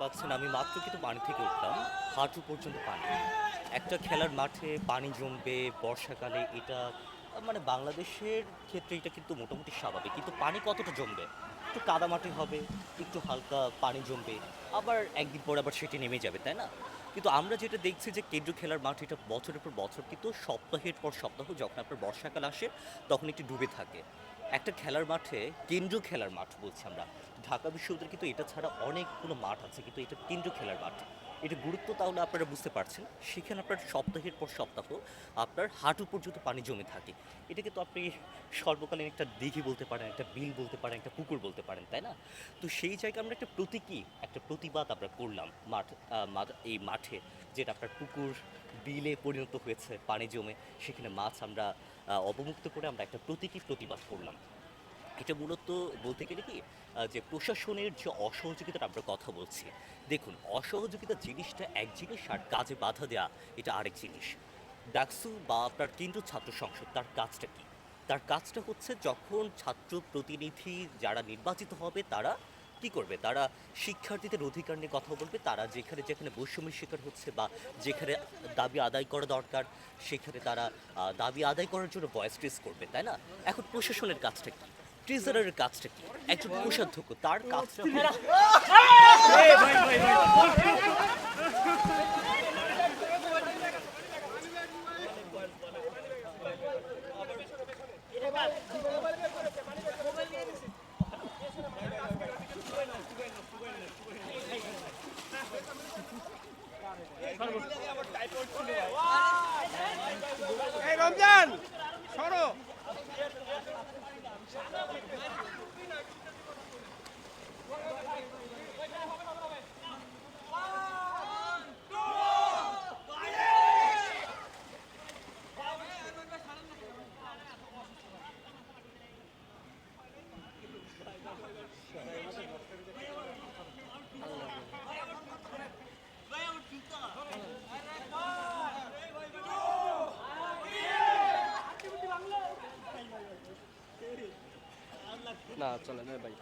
পাচ্ছেন আমি মাত্র কিন্তু পানি থেকে উঠলাম। হাঁটু পর্যন্ত পানি। একটা খেলার মাঠে পানি জমবে বর্ষাকালে এটা মানে বাংলাদেশের ক্ষেত্রে এটা কিন্তু মোটামুটি স্বাভাবিক। কিন্তু পানি কতটা জমবে? একটু কাদামাটি হবে, একটু হালকা পানি জমবে, আবার একদিন পর আবার সেটি নেমে যাবে, তাই না? কিন্তু আমরা যেটা দেখছি যে কেন্দ্রীয় খেলার মাঠ এটা বছরের পর বছর কিন্তু সপ্তাহের পর সপ্তাহ যখন আপনার বর্ষাকাল আসে তখন একটু ডুবে থাকে। একটা খেলার মাঠে কেন্দ্রীয় খেলার মাঠ বলছি আমরা। ঢাকা বিশ্ববিদ্যালয় কিন্তু এটা ছাড়া অনেকগুলো মাঠ আছে কিন্তু এটা কেন্দ্রীয় খেলার মাঠ। এটা গুরুত্ব তাহলে আপনারা বুঝতে পারছেন। সেখানে আপনার সপ্তাহের পর সপ্তাহ আপনার হাঁটু পর্যন্ত পানি জমে থাকে। এটা কিন্তু আপনি সর্বকালীন একটা দিঘি বলতে পারেন, একটা বিল বলতে পারেন, একটা পুকুর বলতে পারেন, তাই না? তো সেই জায়গায় আমরা একটা প্রতীকী, একটা প্রতিবাদ আমরা করলাম এই মাঠে, যেটা আপনার পুকুর বিলে পরিণত হয়েছে পানি জমে। সেখানে মাছ আমরা অবমুক্ত করে আমরা একটা প্রতীকী প্রতিবাদ করলাম। এটা মূলত বলতে গেলে কি যে প্রশাসনের যে অসহযোগিতার আমরা কথা বলছি। দেখুন, অসহযোগিতা জিনিসটা এক জিনিস আর কাজে বাধা দেওয়া এটা আরেক জিনিস। ডাকসু বা আপনার কেন্দ্রীয় ছাত্র সংসদ তার কাজটা কি? তার কাজটা হচ্ছে যখন ছাত্র প্রতিনিধি যারা নির্বাচিত হবে তারা কি করবে? তারা শিক্ষার্থীদের অধিকার নিয়ে কথা বলবে। তারা যেখানে যেখানে বৈষম্যের শিকার হচ্ছে বা যেখানে দাবি আদায় করা দরকার সেখানে তারা দাবি আদায় করার জন্য ভয়েস রেজ করবে, তাই না? এখন প্রশাসনের কাজটা কি? ট্রেজারারের কাজটা কি? একজন কোষাধ্যক্ষ তার কাজটা এই রমজান সরো। না চলে না ভাই।